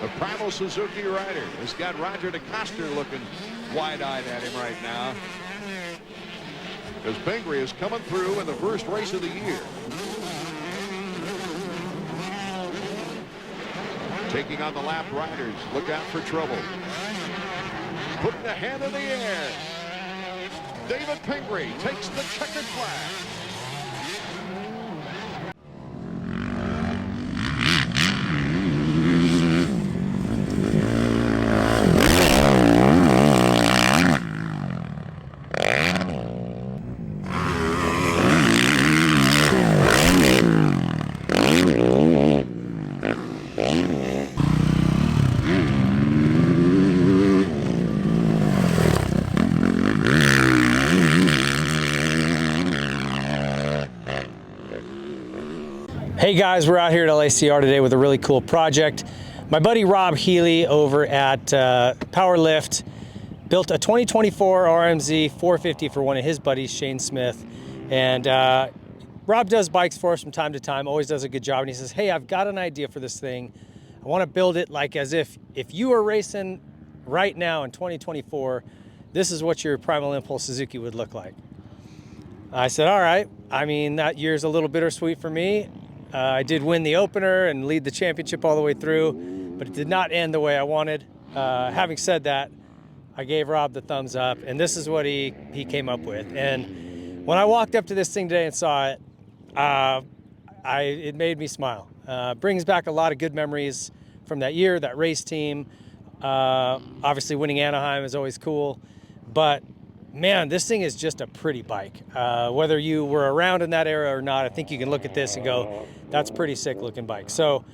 The Primal Suzuki rider has got Roger DeCoster looking wide-eyed at him right now, because Pingree is coming through in the first race of the year. Taking on the lap riders. Look out for trouble. Putting the hand in the air. David Pingree takes the checkered flag. Hey guys, we're out here at LACR today with a really cool project. My buddy Rob Healy over at Powerlift built a 2024 RMZ 450 for one of his buddies, Shane Smith. And Rob does bikes for us from time to time, always does a good job. And he says, hey, I've got an idea for this thing. I want to build it like as if you were racing right now in 2024, this is what your Primal Impulse Suzuki would look like. I said, all right. I mean, that year's a little bittersweet for me. I did win the opener and lead the championship all the way through, but it did not end the way I wanted. Having said that, I gave Rob the thumbs up, and this is what he came up with. And when I walked up to this thing today and saw it, it made me smile. Brings back a lot of good memories from that year, that race team. Obviously, winning Anaheim is always cool, but man, this thing is just a pretty bike. Whether you were around in that era or not, I think you can look at this and go, that's a pretty sick looking bike. So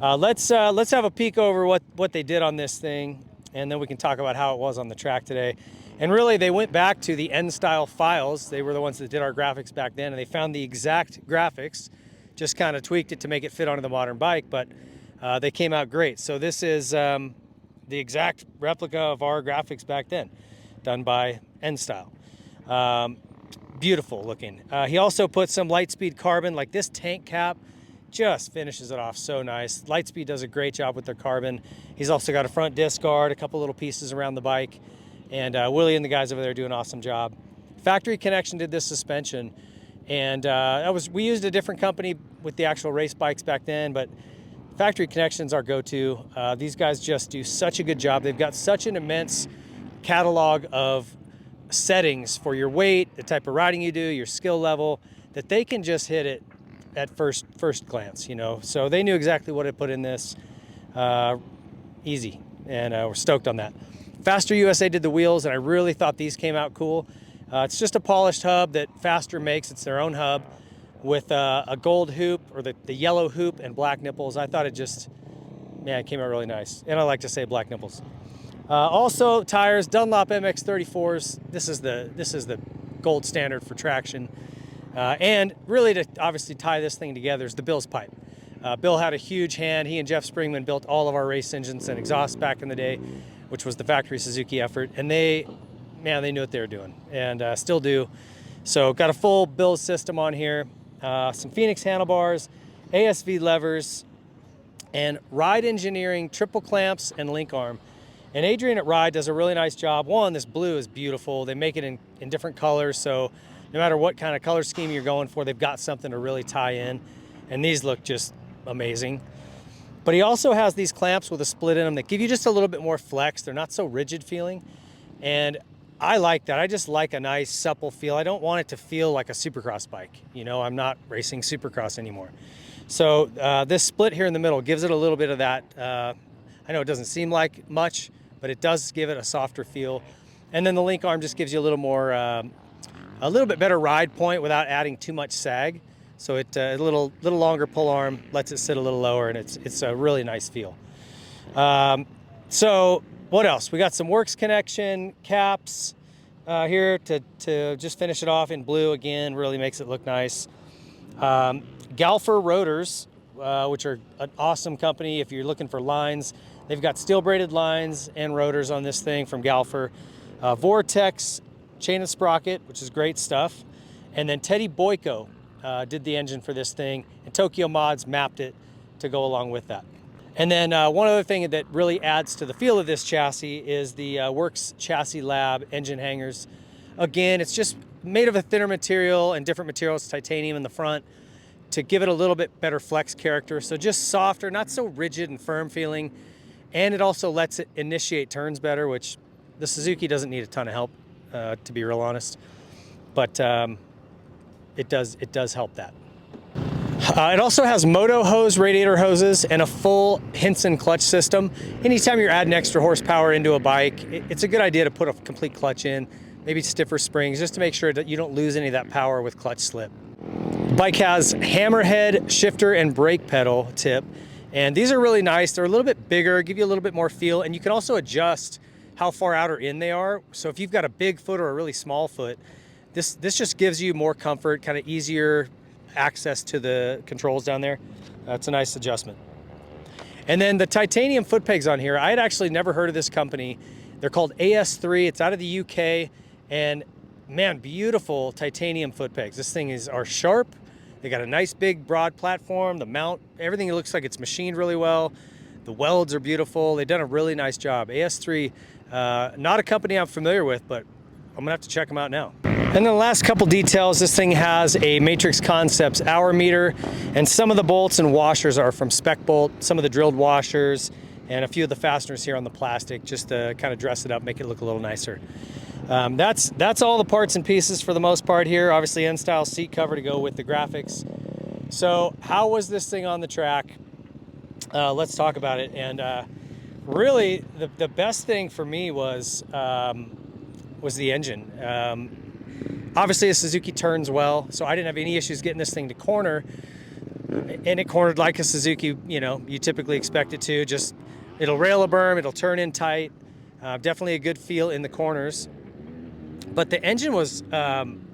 let's have a peek over what they did on this thing, and then we can talk about how it was on the track today. And really, they went back to the N-style files. They were the ones that did our graphics back then, and they found the exact graphics, just kind of tweaked it to make it fit onto the modern bike, but they came out great. So this is the exact replica of our graphics back then, done by N-style. Beautiful looking. He also put some Lightspeed carbon, like this tank cap just finishes it off so nice. Lightspeed does a great job with their carbon. He's also got a front disc guard, a couple little pieces around the bike, and Willie and the guys over there do an awesome job. Factory Connection did this suspension, and we used a different company with the actual race bikes back then, but Factory Connection's our go-to. These guys just do such a good job. They've got such an immense catalog of settings for your weight, the type of riding you do, your skill level, that they can just hit it at first glance, you know. So they knew exactly what to put in this. Easy, and we're stoked on that. Faster USA did the wheels, and I really thought these came out cool. It's just a polished hub that Faster makes. It's their own hub with a gold hoop, or the yellow hoop and black nipples. I thought it came out really nice. And I like to say black nipples. Also, tires, Dunlop MX34s. This is the gold standard for traction. And really, to obviously tie this thing together is the Bill's pipe. Bill had a huge hand. He and Jeff Springman built all of our race engines and exhausts back in the day, which was the factory Suzuki effort. And they knew what they were doing, and still do. So got a full Bill's system on here. Some Phoenix handlebars, ASV levers, and Ride Engineering triple clamps and link arm. And Adrian at Ride does a really nice job. One, this blue is beautiful. They make it in different colors, so no matter what kind of color scheme you're going for, they've got something to really tie in. And these look just amazing. But he also has these clamps with a split in them that give you just a little bit more flex. They're not so rigid feeling. And I like that. I just like a nice supple feel. I don't want it to feel like a Supercross bike. You know, I'm not racing Supercross anymore. So this split here in the middle gives it a little bit of that. I know it doesn't seem like much, but it does give it a softer feel. And then the link arm just gives you a little more, a little bit better ride point without adding too much sag. So it a little longer pull arm lets it sit a little lower, and it's a really nice feel. So what else? We got some Works Connection caps here to just finish it off in blue again. Really makes it look nice. Galfer rotors, which are an awesome company if you're looking for lines. They've got steel braided lines and rotors on this thing from Galfer. Vortex chain and sprocket, which is great stuff. And then Teddy Boyko did the engine for this thing, and Tokyo Mods mapped it to go along with that. And then one other thing that really adds to the feel of this chassis is the Works Chassis Lab engine hangers. Again, it's just made of a thinner material and different materials, titanium in the front, to give it a little bit better flex character. So just softer, not so rigid and firm feeling. And it also lets it initiate turns better, which the Suzuki doesn't need a ton of help, to be real honest. But it does help that. It also has moto hose, radiator hoses, and a full Hinson clutch system. Anytime you're adding extra horsepower into a bike, it's a good idea to put a complete clutch in, maybe stiffer springs, just to make sure that you don't lose any of that power with clutch slip. The bike has hammerhead, shifter, and brake pedal tip, and these are really nice. They're a little bit bigger, give you a little bit more feel, and you can also adjust how far out or in they are. So if you've got a big foot or a really small foot, this just gives you more comfort, kind of easier access to the controls down there. That's a nice adjustment. And then the titanium foot pegs on here, I had actually never heard of this company. They're called AS3. It's out of the UK, and man, beautiful titanium foot pegs. This thing are sharp. They got a nice big broad platform. The mount, everything looks like it's machined really well. The welds are beautiful. They've done a really nice job. AS3, not a company I'm familiar with, but I'm gonna have to check them out now. And then the last couple details, this thing has a Matrix Concepts hour meter, and some of the bolts and washers are from Spec Bolt, some of the drilled washers, and a few of the fasteners here on the plastic, just to kind of dress it up, make it look a little nicer. That's all the parts and pieces for the most part here. Obviously N-style seat cover to go with the graphics. So how was this thing on the track? Let's talk about it. And really the best thing for me was the engine. Obviously a Suzuki turns well, so I didn't have any issues getting this thing to corner, and it cornered like a Suzuki, you know, you typically expect it to. Just, it'll rail a berm, it'll turn in tight. Definitely a good feel in the corners. But the engine was kind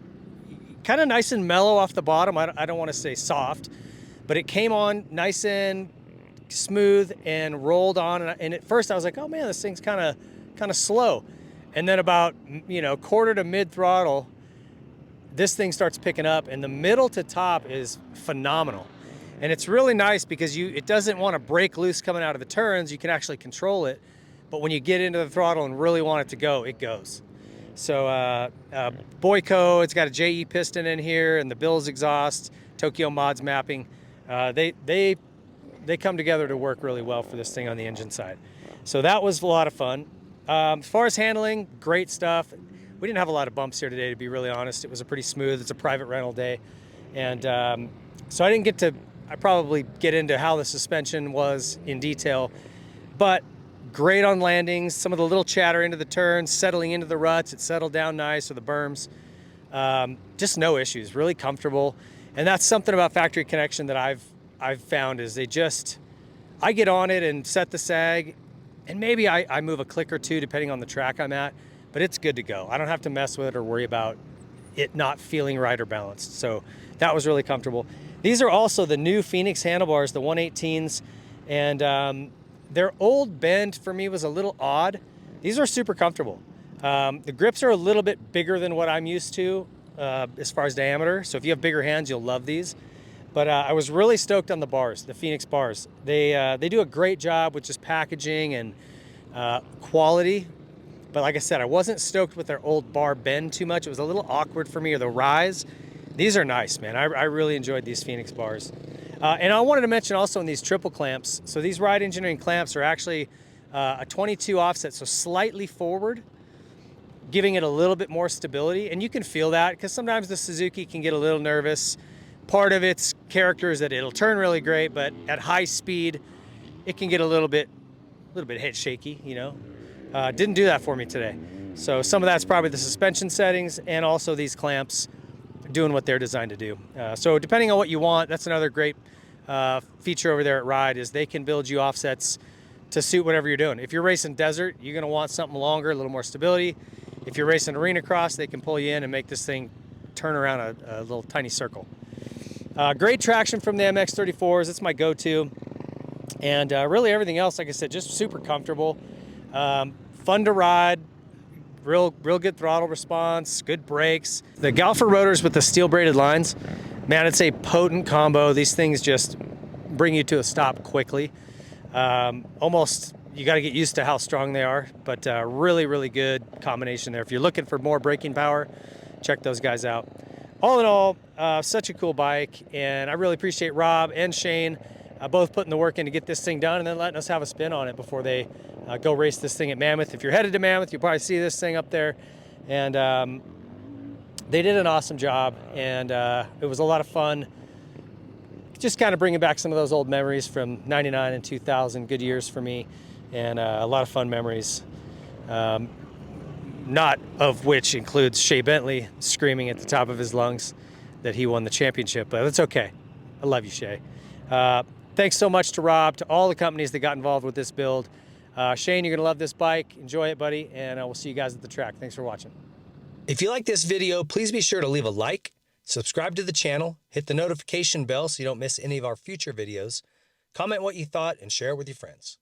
of nice and mellow off the bottom. I don't want to say soft, but it came on nice and smooth and rolled on. And at first I was like, oh man, this thing's kind of slow. And then about, you know, quarter to mid throttle, this thing starts picking up, and the middle to top is phenomenal. And it's really nice because it doesn't want to break loose coming out of the turns. You can actually control it. But when you get into the throttle and really want it to go, it goes. So Boyko, it's got a JE piston in here, and the Bills exhaust, Tokyo Mods mapping. They come together to work really well for this thing on the engine side. So that was a lot of fun. As far as handling, great stuff. We didn't have a lot of bumps here today, to be really honest. It was a pretty smooth, it's a private rental day. And so I didn't get to, I probably get into how the suspension was in detail, but great on landings, some of the little chatter into the turns, settling into the ruts, it settled down nice, or the berms. Just no issues, really comfortable. And that's something about Factory Connection that I've found is I get on it and set the sag, and maybe I move a click or two depending on the track I'm at, but it's good to go. I don't have to mess with it or worry about it not feeling right or balanced. So that was really comfortable. These are also the new Phoenix handlebars, the 118s, and their old bend for me was a little odd. These are super comfortable. The grips are a little bit bigger than what I'm used to as far as diameter. So if you have bigger hands, you'll love these. But I was really stoked on the bars, the Phoenix bars. They do a great job with just packaging and quality. But like I said, I wasn't stoked with their old bar bend too much. It was a little awkward for me, or the rise. These are nice, man. I really enjoyed these Phoenix bars. And I wanted to mention also in these triple clamps, so these Ride Engineering clamps are actually a 22 offset, so slightly forward, giving it a little bit more stability. And you can feel that because sometimes the Suzuki can get a little nervous. Part of its character is that it'll turn really great, but at high speed, it can get a little bit head shaky, you know. Didn't do that for me today. So some of that's probably the suspension settings and also these clamps doing what they're designed to do. So depending on what you want, that's another great feature over there at Ride is they can build you offsets to suit whatever you're doing. If you're racing desert, you're gonna want something longer, a little more stability. If you're racing arena cross, they can pull you in and make this thing turn around a little tiny circle. Great traction from the MX-34s, it's my go-to. And really everything else, like I said, just super comfortable. Fun to ride, real good throttle response, good brakes. The Galfer rotors with the steel braided lines, man, it's a potent combo. These things just bring you to a stop quickly. Almost, you got to get used to how strong they are, but really, really good combination there. If you're looking for more braking power, check those guys out. All in all, such a cool bike, and I really appreciate Rob and Shane both putting the work in to get this thing done and then letting us have a spin on it before they go race this thing at Mammoth. If you're headed to Mammoth, you'll probably see this thing up there, and they did an awesome job, and it was a lot of fun. Just kind of bringing back some of those old memories from 99 and 2000, good years for me, and a lot of fun memories. Not of which includes Shea Bentley screaming at the top of his lungs that he won the championship, but it's okay. I love you, Shea. Thanks so much to Rob, to all the companies that got involved with this build. Shane, you're gonna love this bike. Enjoy it, buddy, and we'll see you guys at the track. Thanks for watching. If you like this video, please be sure to leave a like, subscribe to the channel, hit the notification bell so you don't miss any of our future videos, comment what you thought, and share it with your friends.